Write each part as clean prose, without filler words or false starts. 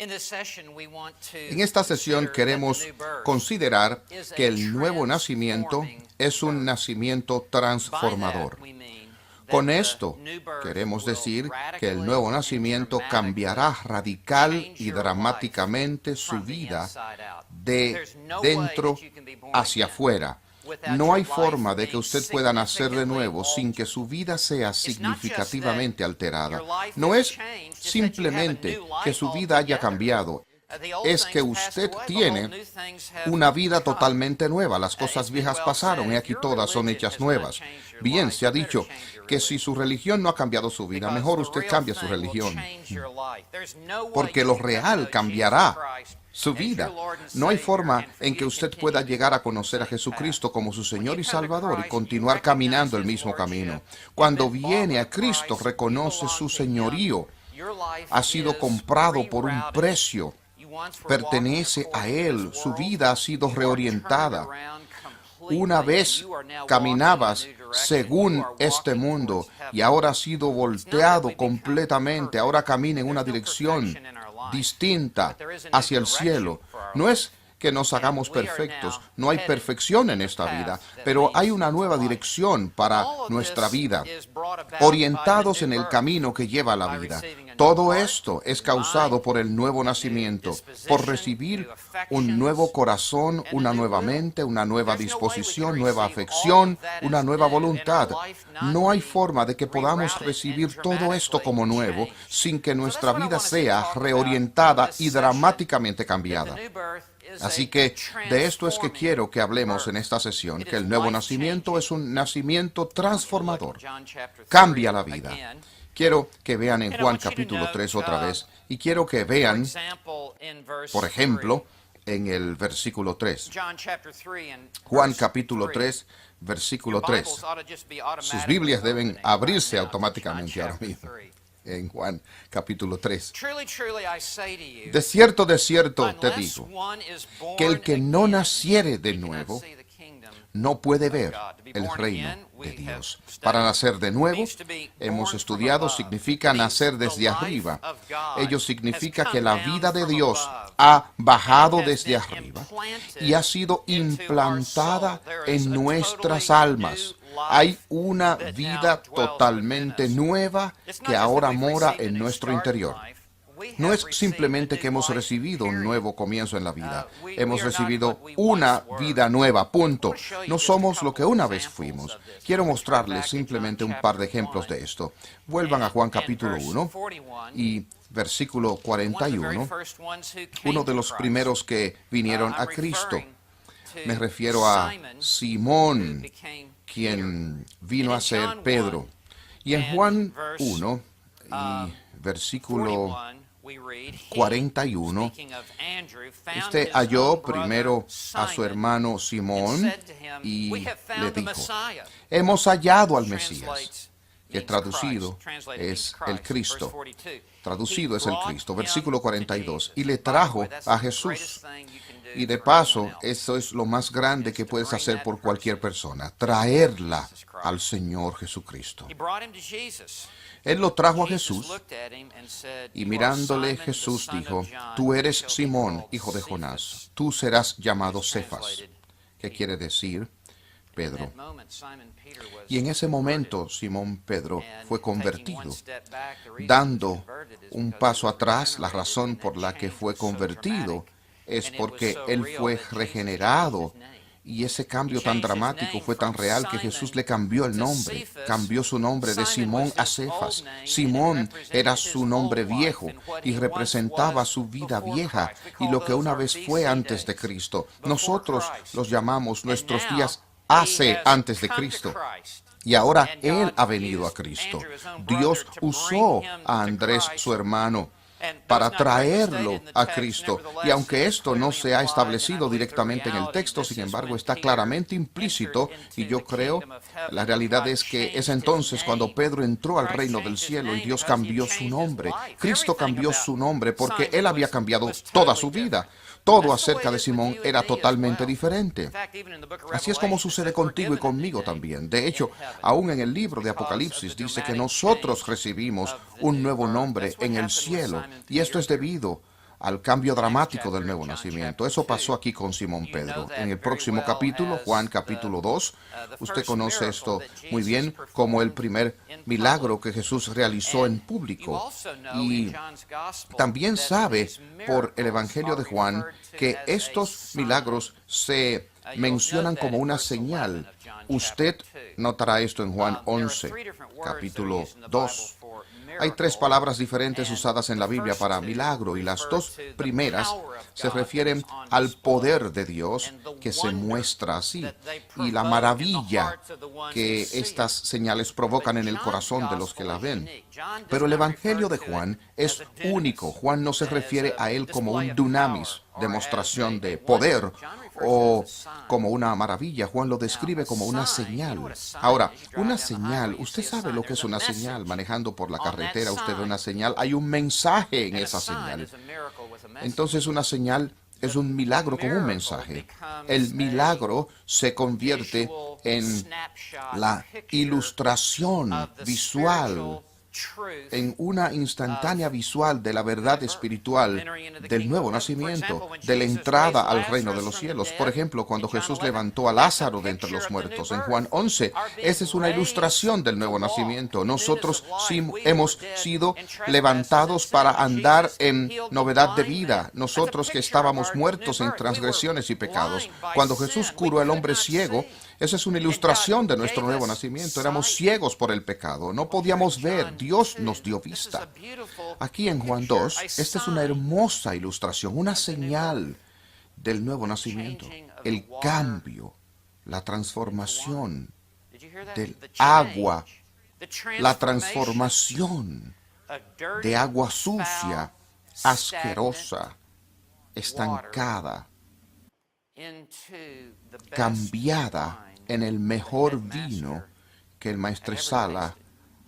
En esta sesión queremos considerar que el nuevo nacimiento es un nacimiento transformador. Con esto queremos decir que el nuevo nacimiento cambiará radical y dramáticamente su vida de dentro hacia afuera. No hay forma de que usted pueda nacer de nuevo sin que su vida sea significativamente alterada. No es simplemente que su vida haya cambiado, es que usted tiene una vida totalmente nueva. Las cosas viejas pasaron y aquí todas son hechas nuevas. Bien, se ha dicho que si su religión no ha cambiado su vida, mejor usted cambie su religión, porque lo real cambiará su vida. No hay forma en que usted pueda llegar a conocer a Jesucristo como su Señor y Salvador y continuar caminando el mismo camino. Cuando viene a Cristo, reconoce su señorío. Ha sido comprado por un precio. Pertenece a Él. Su vida ha sido reorientada. Una vez caminabas según este mundo y ahora ha sido volteado completamente. Ahora camina en una dirección distinta hacia el cielo. No es que nos hagamos perfectos, no hay perfección en esta vida, pero hay una nueva dirección para nuestra vida, orientados en el camino que lleva a la vida. Todo esto es causado por el nuevo nacimiento, por recibir un nuevo corazón, una nueva mente, una nueva disposición, nueva afección, una nueva voluntad. No hay forma de que podamos recibir todo esto como nuevo sin que nuestra vida sea reorientada y dramáticamente cambiada. Así que de esto es que quiero que hablemos en esta sesión, que el nuevo nacimiento es un nacimiento transformador. Cambia la vida. Quiero que vean en Juan capítulo 3 otra vez, y quiero que vean, por ejemplo, en el versículo 3. Juan capítulo 3, versículo 3. Sus Biblias deben abrirse automáticamente ahora mismo. En Juan capítulo 3. De cierto te digo, que el que no naciere de nuevo no puede ver el reino de Dios. Para nacer de nuevo, hemos estudiado, significa nacer desde arriba. Ello significa que la vida de Dios ha bajado desde arriba y ha sido implantada en nuestras almas. Hay una vida totalmente nueva que ahora mora en nuestro interior. No es simplemente que hemos recibido un nuevo comienzo en la vida. Hemos recibido una vida nueva, punto. No somos lo que una vez fuimos. Quiero mostrarles simplemente un par de ejemplos de esto. Vuelvan a Juan capítulo 1 y versículo 41. Uno de los primeros que vinieron a Cristo. Me refiero a Simón, quien vino a ser Pedro. Y en Juan 1 y versículo 41, este halló primero a su hermano Simón y le dijo, hemos hallado al Mesías, que traducido es el Cristo. Traducido es el Cristo. Versículo 42, y le trajo a Jesús. Y de paso, eso es lo más grande que puedes hacer por cualquier persona, traerla al Señor Jesucristo. Él lo trajo a Jesús y mirándole Jesús dijo, tú eres Simón, hijo de Jonás, tú serás llamado Cefas, que quiere decir Pedro. Y en ese momento Simón Pedro fue convertido. Dando un paso atrás, la razón por la que fue convertido es porque él fue regenerado. Y ese cambio tan dramático fue tan real que Jesús le cambió el nombre. Cambió su nombre de Simón a Cefas. Simón era su nombre viejo y representaba su vida vieja y lo que una vez fue antes de Cristo. Nosotros los llamamos nuestros días hace antes de Cristo. Y ahora Él ha venido a Cristo. Dios usó a Andrés, su hermano, para traerlo a Cristo. Y aunque esto no se ha establecido directamente en el texto, sin embargo está claramente implícito, y yo creo, la realidad es que es entonces cuando Pedro entró al reino del cielo y Dios cambió su nombre. Cristo cambió su nombre porque Él había cambiado toda su vida. Todo acerca de Simón era totalmente diferente. Así es como sucede contigo y conmigo también. De hecho, aún en el libro de Apocalipsis dice que nosotros recibimos un nuevo nombre en el cielo. Y esto es debido al cambio dramático del nuevo nacimiento. Eso pasó aquí con Simón Pedro. En el próximo capítulo, Juan capítulo 2, usted conoce esto muy bien como el primer milagro que Jesús realizó en público. Y también sabe por el Evangelio de Juan que estos milagros se mencionan como una señal. Usted notará esto en Juan 11, capítulo 2. Hay 3 palabras diferentes usadas en la Biblia para milagro, y las 2 primeras se refieren al poder de Dios que se muestra así, y la maravilla que estas señales provocan en el corazón de los que la ven. Pero el Evangelio de Juan es único. Juan no se refiere a él como un dunamis, demostración de poder, o como una maravilla. Juan lo describe como una señal. Ahora, una señal, usted sabe lo que es una señal. Manejando por la carretera, usted ve una señal, hay un mensaje en esa señal. Entonces, una señal es un milagro con un mensaje. El milagro se convierte en la ilustración visual, en una instantánea visual de la verdad espiritual del nuevo nacimiento, de la entrada al reino de los cielos. Por ejemplo, cuando Jesús levantó a Lázaro de entre los muertos en Juan 11, esa es una ilustración del nuevo nacimiento. Nosotros sí hemos sido levantados para andar en novedad de vida, nosotros que estábamos muertos en transgresiones y pecados. Cuando Jesús curó al hombre ciego, esa es una ilustración de nuestro nuevo nacimiento. Éramos ciegos por el pecado, no podíamos ver. Dios nos dio vista. Aquí en Juan 2, esta es una hermosa ilustración, una señal del nuevo nacimiento. El cambio, la transformación del agua, la transformación de agua sucia, asquerosa, estancada, cambiada en el mejor vino que el maestresala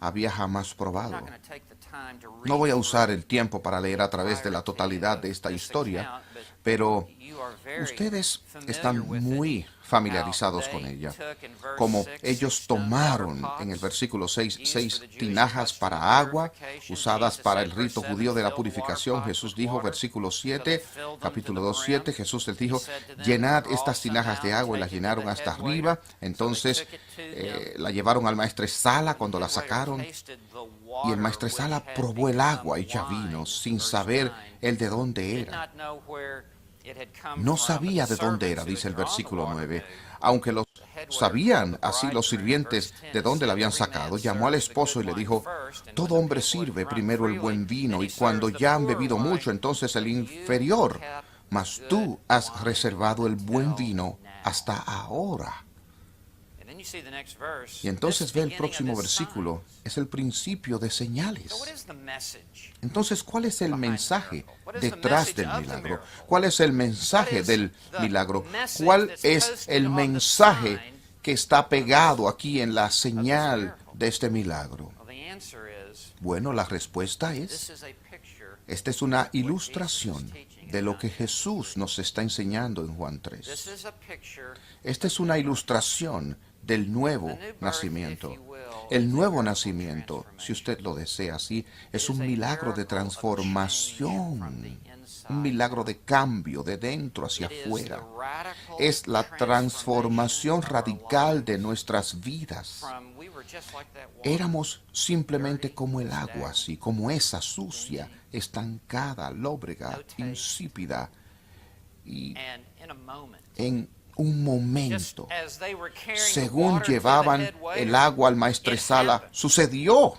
había jamás probado. No voy a usar el tiempo para leer a través de la totalidad de esta historia, pero ustedes están muy familiarizados con ella. Como ellos tomaron en el versículo 6 tinajas para agua, usadas para el rito judío de la purificación. Jesús dijo, versículo 7, capítulo 2, 7, Jesús les dijo, llenad estas tinajas de agua, y las llenaron hasta arriba. Entonces la llevaron al maestresala. Cuando la sacaron, y el maestresala probó el agua hecha vino sin saber el de dónde era. No sabía de dónde era, dice el versículo 9. Aunque lo sabían así los sirvientes de dónde la habían sacado, llamó al esposo y le dijo, todo hombre sirve primero el buen vino, y cuando ya han bebido mucho, entonces el inferior. Mas tú has reservado el buen vino hasta ahora. Y entonces ve el próximo versículo, es el principio de señales. Entonces, ¿cuál es el mensaje detrás del milagro? ¿Cuál es el mensaje del milagro? ¿Cuál es el mensaje que está pegado aquí en la señal de este milagro? Bueno, la respuesta es, esta es una ilustración de lo que Jesús nos está enseñando en Juan 3. Esta es una ilustración del nuevo nacimiento. El nuevo nacimiento, si usted lo desea así, es un milagro de transformación, un milagro de cambio de dentro hacia afuera. Es la transformación radical de nuestras vidas. Éramos simplemente como el agua, así como esa sucia, estancada, lóbrega, insípida, y en un momento, según llevaban el agua al maestresala, sucedió.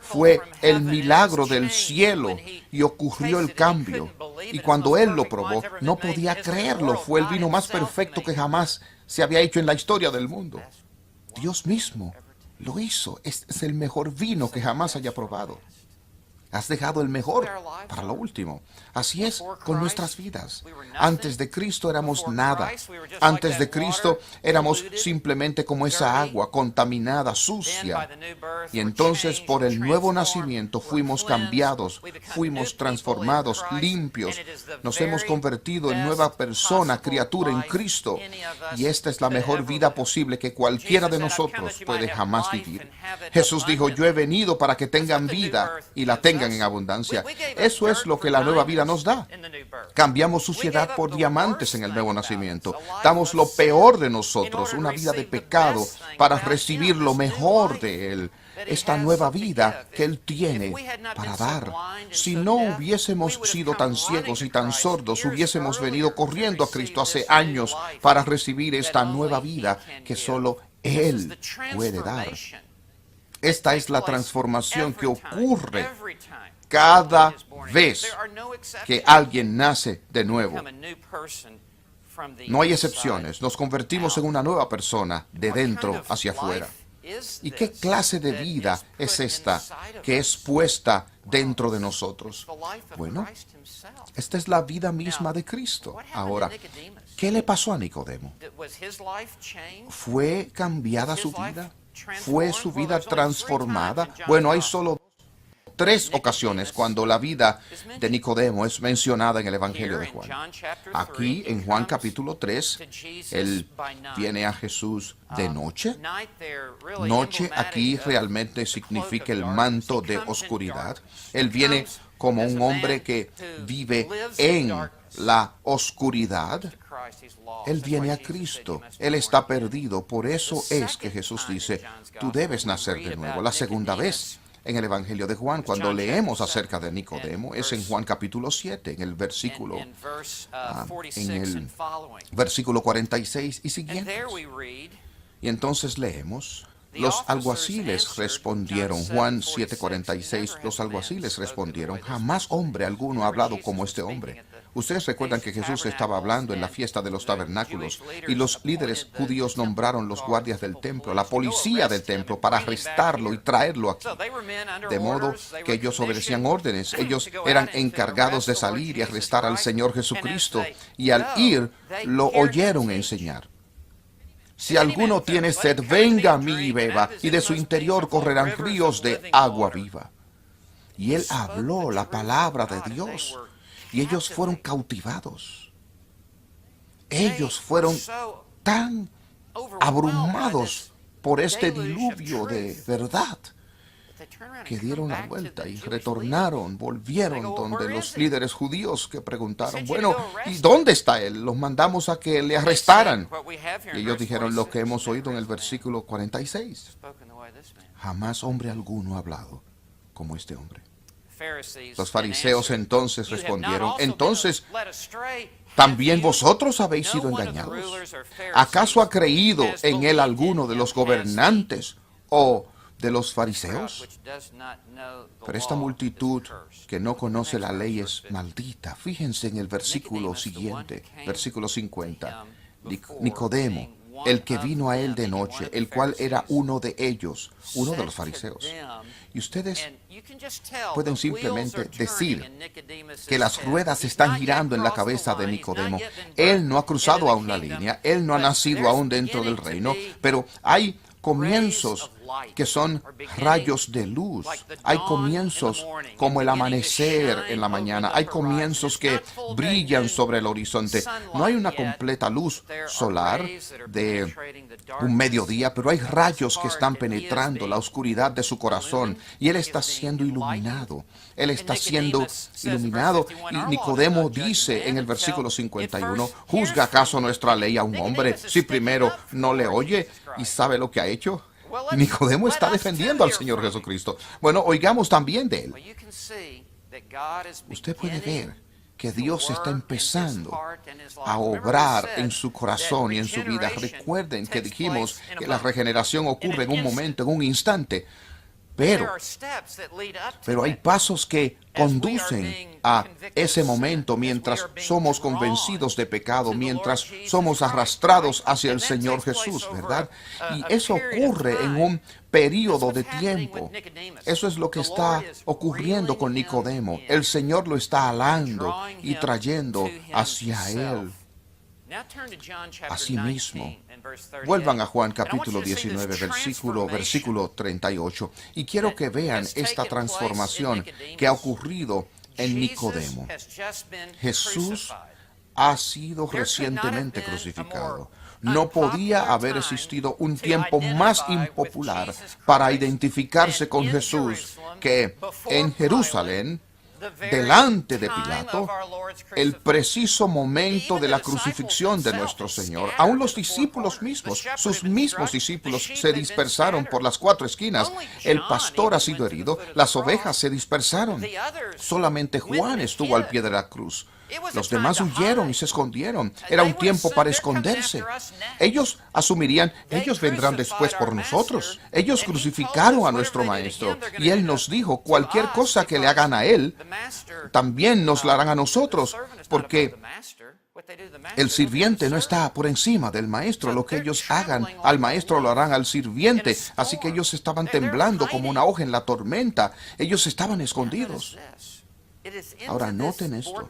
Fue el milagro del cielo y ocurrió el cambio. Y cuando él lo probó, no podía creerlo. Fue el vino más perfecto que jamás se había hecho en la historia del mundo. Dios mismo lo hizo. Es el mejor vino que jamás haya probado. Has dejado el mejor para lo último. Así es con nuestras vidas. Antes de Cristo éramos nada. Antes de Cristo éramos simplemente como esa agua contaminada, sucia. Y entonces por el nuevo nacimiento fuimos cambiados, fuimos transformados, limpios. Nos hemos convertido en nueva persona, criatura en Cristo. Y esta es la mejor vida posible que cualquiera de nosotros puede jamás vivir. Jesús dijo, yo he venido para que tengan vida y la tengan florezcan en abundancia. Eso es lo que la nueva vida nos da. Cambiamos suciedad por diamantes en el nuevo nacimiento. Damos lo peor de nosotros, una vida de pecado, para recibir lo mejor de Él. Esta nueva vida que Él tiene para dar. Si no hubiésemos sido tan ciegos y tan sordos, hubiésemos venido corriendo a Cristo hace años para recibir esta nueva vida que solo Él puede dar. Esta es la transformación que ocurre cada vez que alguien nace de nuevo. No hay excepciones. Nos convertimos en una nueva persona de dentro hacia afuera. ¿Y qué clase de vida es esta que es puesta dentro de nosotros? Bueno, esta es la vida misma de Cristo. Ahora, ¿qué le pasó a Nicodemo? ¿Fue cambiada su vida? ¿Fue su vida transformada? Bueno, hay solo 3 ocasiones cuando la vida de Nicodemo es mencionada en el Evangelio de Juan. Aquí, en Juan capítulo 3, él viene a Jesús de noche. Noche aquí realmente significa el manto de oscuridad. Él viene como un hombre que vive en la oscuridad. Él viene a Cristo. Él está perdido. Por eso es que Jesús dice, tú debes nacer de nuevo. La segunda vez en el Evangelio de Juan, cuando leemos acerca de Nicodemo, es en Juan capítulo 7, en el versículo 46 y siguientes. Y entonces leemos, los alguaciles respondieron, Juan 7:46, los alguaciles respondieron, jamás hombre alguno ha hablado como este hombre. Ustedes recuerdan que Jesús estaba hablando en la fiesta de los tabernáculos y los líderes judíos nombraron los guardias del templo, la policía del templo, para arrestarlo y traerlo aquí. De modo que ellos obedecían órdenes. Ellos eran encargados de salir y arrestar al Señor Jesucristo, y al ir lo oyeron enseñar. Si alguno tiene sed, venga a mí y beba, y de su interior correrán ríos de agua viva. Y él habló la palabra de Dios. Y ellos fueron cautivados. Ellos fueron tan abrumados por este diluvio de verdad que dieron la vuelta y retornaron, volvieron donde los líderes judíos, que preguntaron, bueno, ¿y dónde está él? Los mandamos a que le arrestaran. Y ellos dijeron lo que hemos oído en el versículo 46. Jamás hombre alguno ha hablado como este hombre. Los fariseos entonces respondieron, entonces, ¿también vosotros habéis sido engañados? ¿Acaso ha creído en él alguno de los gobernantes o de los fariseos? Pero esta multitud que no conoce la ley es maldita. Fíjense en el versículo siguiente, versículo 50. Nicodemo, el que vino a él de noche, el cual era uno de ellos, uno de los fariseos. Y ustedes pueden simplemente decir que las ruedas están girando en la cabeza de Nicodemo. Él no ha cruzado aún la línea, él no ha nacido aún dentro del reino, pero hay comienzos que son rayos de luz. Hay comienzos como el amanecer en la mañana. Hay comienzos que brillan sobre el horizonte. No hay una completa luz solar de un mediodía, pero hay rayos que están penetrando la oscuridad de su corazón y él está siendo iluminado. Él está siendo iluminado. Y Nicodemo dice en el versículo 51, ¿juzga acaso nuestra ley a un hombre si primero no le oye y sabe lo que ha hecho? Nicodemo está defendiendo al Señor Jesucristo. Bueno, oigamos también de él. Usted puede ver que Dios está empezando a obrar en su corazón y en su vida. Recuerden que dijimos que la regeneración ocurre en un momento, en un instante. Pero hay pasos que conducen a ese momento mientras somos convencidos de pecado, mientras somos arrastrados hacia el Señor Jesús, ¿verdad? Y eso ocurre en un período de tiempo. Eso es lo que está ocurriendo con Nicodemo. El Señor lo está alando y trayendo hacia Él. Asimismo, vuelvan a Juan capítulo 19, versículo 38, y quiero que vean esta transformación que ha ocurrido en Nicodemo. Jesús ha sido recientemente crucificado. No podía haber existido un tiempo más impopular para identificarse con Jesús que en Jerusalén, delante de Pilato, el preciso momento de la crucifixión de nuestro Señor. Aún los discípulos mismos, sus mismos discípulos, se dispersaron por las 4 esquinas. El pastor ha sido herido, las ovejas se dispersaron. Solamente Juan estuvo al pie de la cruz. Los demás huyeron y se escondieron. Era un tiempo para esconderse. Ellos asumirían, ellos vendrán después por nosotros. Ellos crucificaron a nuestro maestro. Y él nos dijo, cualquier cosa que le hagan a él, también nos la harán a nosotros. Porque el sirviente no está por encima del maestro. Lo que ellos hagan al maestro lo harán al sirviente. Así que ellos estaban temblando como una hoja en la tormenta. Ellos estaban escondidos. Ahora noten esto.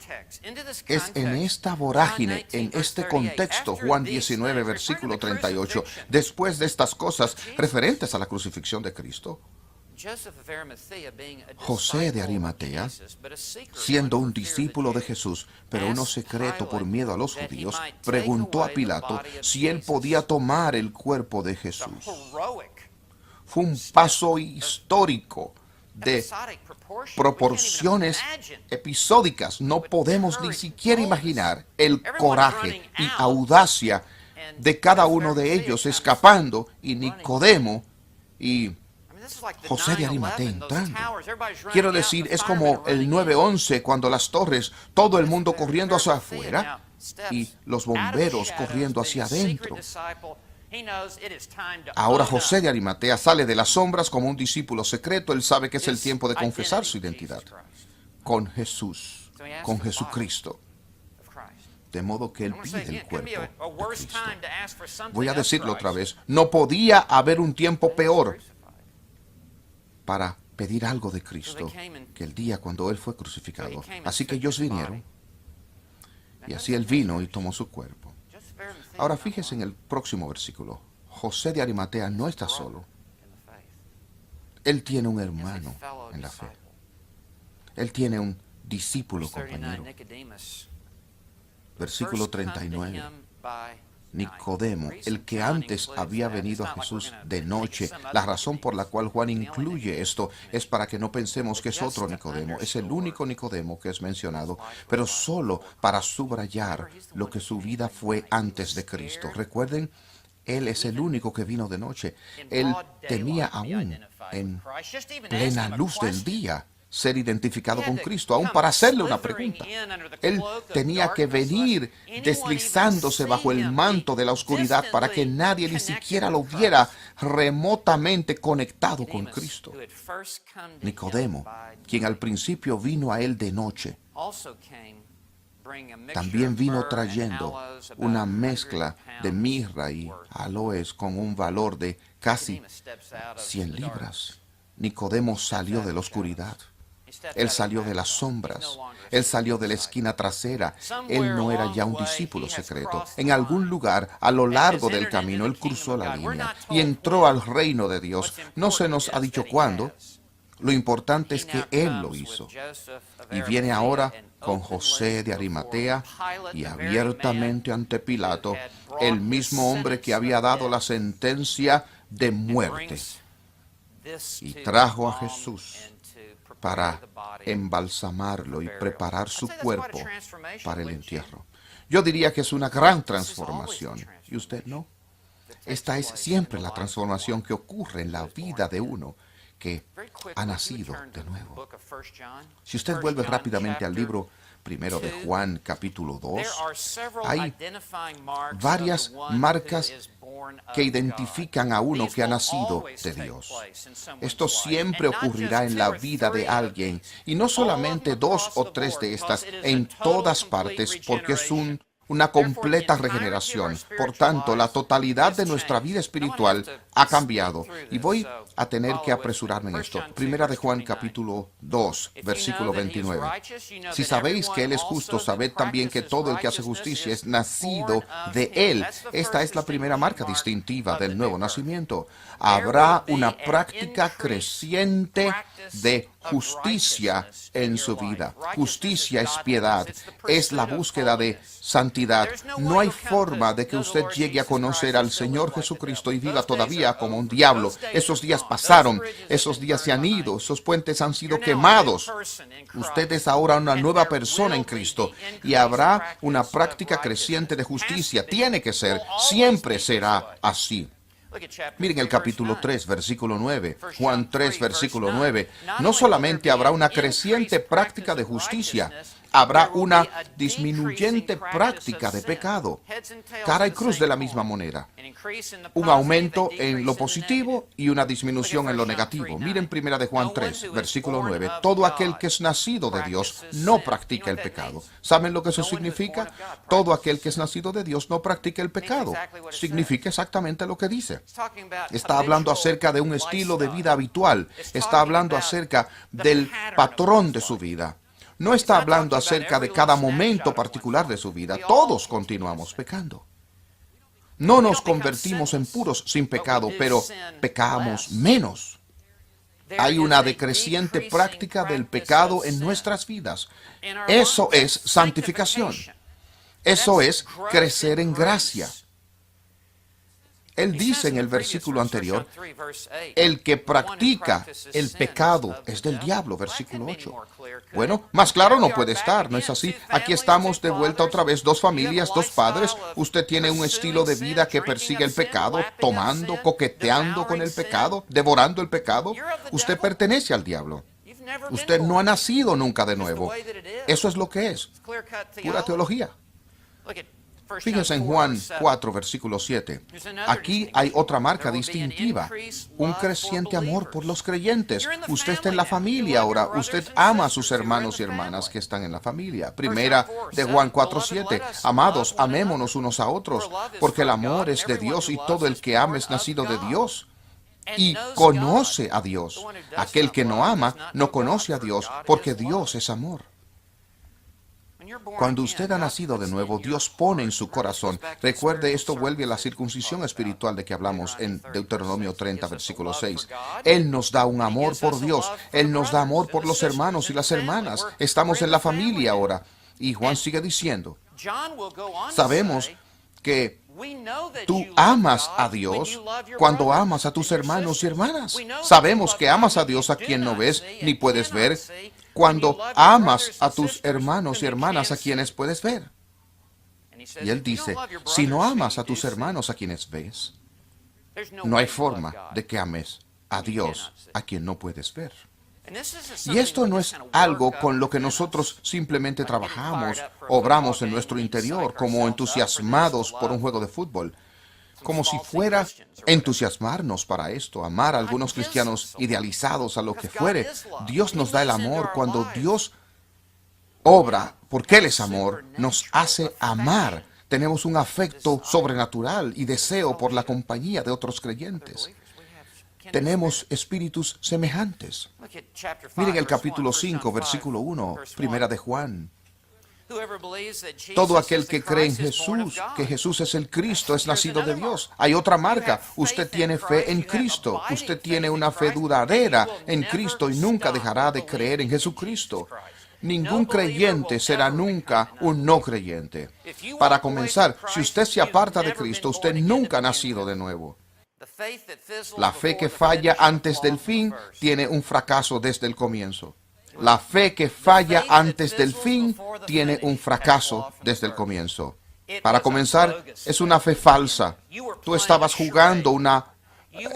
Es en esta vorágine, en este contexto, Juan 19, versículo 38, después de estas cosas referentes a la crucifixión de Cristo, José de Arimatea, siendo un discípulo de Jesús, pero uno secreto por miedo a los judíos, preguntó a Pilato si él podía tomar el cuerpo de Jesús. Fue un paso histórico de proporciones episódicas. No podemos ni siquiera imaginar el coraje y audacia de cada uno de ellos escapando, y Nicodemo y José de Arimatea entrando. Quiero decir, es como el 9/11, cuando las torres, todo el mundo corriendo hacia afuera y los bomberos corriendo hacia adentro. Ahora José de Arimatea sale de las sombras como un discípulo secreto. Él sabe que es el tiempo de confesar su identidad con Jesús, con Jesucristo. De modo que él pide el cuerpo de Cristo. Voy a decirlo otra vez. No podía haber un tiempo peor para pedir algo de Cristo que el día cuando él fue crucificado. Así que ellos vinieron, y así él vino y tomó su cuerpo. Ahora fíjese en el próximo versículo. José de Arimatea no está solo. Él tiene un hermano en la fe. Él tiene un discípulo compañero. Versículo 39. Nicodemo, el que antes había venido a Jesús de noche. La razón por la cual Juan incluye esto es para que no pensemos que es otro Nicodemo. Es el único Nicodemo que es mencionado, pero solo para subrayar lo que su vida fue antes de Cristo. Recuerden, él es el único que vino de noche. Él temía aún en plena luz del día ser identificado con Cristo, aún para hacerle una pregunta. Él tenía que venir deslizándose bajo el manto de la oscuridad para que nadie ni siquiera lo viera remotamente conectado con Cristo. Nicodemo, quien al principio vino a él de noche, también vino trayendo una mezcla de mirra y aloes con un valor de casi 100 libras. Nicodemo salió de la oscuridad. Él salió de las sombras. Él salió de la esquina trasera. Él no era ya un discípulo secreto. En algún lugar, a lo largo del camino, él cruzó la línea y entró al reino de Dios. No se nos ha dicho cuándo. Lo importante es que él lo hizo. Y viene ahora con José de Arimatea y abiertamente ante Pilato, el mismo hombre que había dado la sentencia de muerte. Y trajo a Jesús para embalsamarlo y preparar su cuerpo para el entierro. Yo diría que es una gran transformación. ¿Y usted no? Esta es siempre la transformación que ocurre en la vida de uno que ha nacido de nuevo. Si usted vuelve rápidamente al libro primero de Juan, capítulo 2, hay varias marcas que identifican a uno que ha nacido de Dios. Esto siempre ocurrirá en la vida de alguien, y no solamente 2 o 3 de estas, en todas partes, porque es una completa regeneración. Por tanto, la totalidad de nuestra vida espiritual ha cambiado. Y voy a tener que apresurarme en esto. Primera de Juan, capítulo 2, versículo 29. Si sabéis que Él es justo, sabed también que todo el que hace justicia es nacido de Él. Esta es la primera marca distintiva del nuevo nacimiento. Habrá una práctica creciente de justicia en su vida. Justicia es piedad, es la búsqueda de santidad. No hay forma de que usted llegue a conocer al Señor Jesucristo y viva todavía como un diablo. Esos días pasaron, esos días se han ido, esos puentes han sido quemados. Usted es ahora una nueva persona en Cristo y habrá una práctica creciente de justicia. Tiene que ser, siempre será así. Miren el capítulo 3, versículo 9. Juan 3, versículo 9. No solamente habrá una creciente práctica de justicia, habrá una disminuyente práctica de pecado. Cara y cruz de la misma moneda. Un aumento en lo positivo y una disminución en lo negativo. Miren 1 de Juan 3, versículo 9. Todo aquel que es nacido de Dios no practica el pecado. ¿Saben lo que eso significa? Todo aquel que es nacido de Dios no practica el pecado. Significa exactamente lo que dice. Está hablando acerca de un estilo de vida habitual. Está hablando acerca del patrón de su vida. No está hablando acerca de cada momento particular de su vida. Todos continuamos pecando. No nos convertimos en puros sin pecado, pero pecamos menos. Hay una decreciente práctica del pecado en nuestras vidas. Eso es santificación. Eso es crecer en gracia. Él dice en el versículo anterior, el que practica el pecado es del diablo, versículo 8. Bueno, más claro no puede estar, ¿no es así? Aquí estamos de vuelta otra vez, dos familias, dos padres. Usted tiene un estilo de vida que persigue el pecado, tomando, coqueteando con el pecado, devorando el pecado. Usted pertenece al diablo. Usted no ha nacido nunca de nuevo. Eso es lo que es, pura teología. Fíjense en Juan 4, versículo 7. Aquí hay otra marca distintiva, un creciente amor por los creyentes. Usted está en la familia ahora, usted ama a sus hermanos y hermanas que están en la familia. Primera de Juan 4, 7. Amados, amémonos unos a otros, porque el amor es de Dios y todo el que ama es nacido de Dios y conoce a Dios. Aquel que no ama no conoce a Dios, porque Dios es amor. Cuando usted ha nacido de nuevo, Dios pone en su corazón. Recuerde, esto vuelve a la circuncisión espiritual de que hablamos en Deuteronomio 30, versículo 6. Él nos da un amor por Dios. Él nos da amor por los hermanos y las hermanas. Estamos en la familia ahora. Y Juan sigue diciendo, sabemos que tú amas a Dios cuando amas a tus hermanos y hermanas. Sabemos que amas a Dios a quien no ves ni puedes ver, cuando amas a tus hermanos y hermanas a quienes puedes ver. Y él dice, si no amas a tus hermanos a quienes ves, no hay forma de que ames a Dios a quien no puedes ver. Y esto no es algo con lo que nosotros simplemente trabajamos, obramos en nuestro interior, como entusiasmados por un juego de fútbol. Como si fuera entusiasmarnos para esto, amar a algunos cristianos idealizados a lo que fuere. Dios nos da el amor cuando Dios obra, porque Él es amor, nos hace amar. Tenemos un afecto sobrenatural y deseo por la compañía de otros creyentes. Tenemos espíritus semejantes. Miren el capítulo 5, versículo 1, primera de Juan. Todo aquel que cree en Jesús, que Jesús es el Cristo, es nacido de Dios. Hay otra marca. Usted tiene fe en Cristo. Usted tiene una fe duradera en Cristo y nunca dejará de creer en Jesucristo. Ningún creyente será nunca un no creyente. Para comenzar, si usted se aparta de Cristo, usted nunca ha nacido de nuevo. La fe que falla antes del fin tiene un fracaso desde el comienzo. La fe que falla antes del fin tiene un fracaso desde el comienzo. Para comenzar, es una fe falsa. Tú estabas jugando una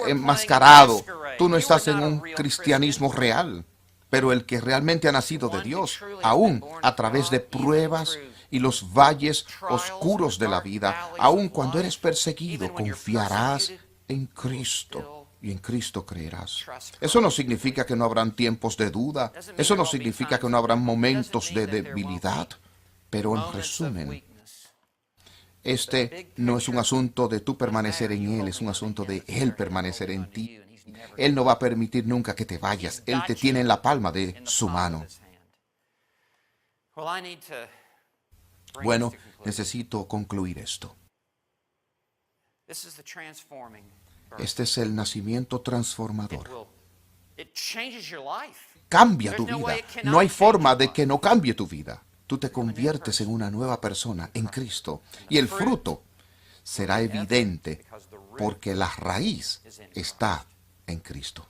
enmascarado. Tú no estás en un cristianismo real. Pero el que realmente ha nacido de Dios, aún a través de pruebas y los valles oscuros de la vida, aún cuando eres perseguido, confiarás en Cristo. Y en Cristo creerás. Eso no significa que no habrán tiempos de duda. Eso no significa que no habrán momentos de debilidad. Pero en resumen, este no es un asunto de tú permanecer en Él, es un asunto de Él permanecer en ti. Él no va a permitir nunca que te vayas. Él te tiene en la palma de su mano. Bueno, necesito concluir esto. Este es el nacimiento transformador. Cambia tu vida. No hay forma de que no cambie tu vida. Tú te conviertes en una nueva persona en Cristo y el fruto será evidente porque la raíz está en Cristo.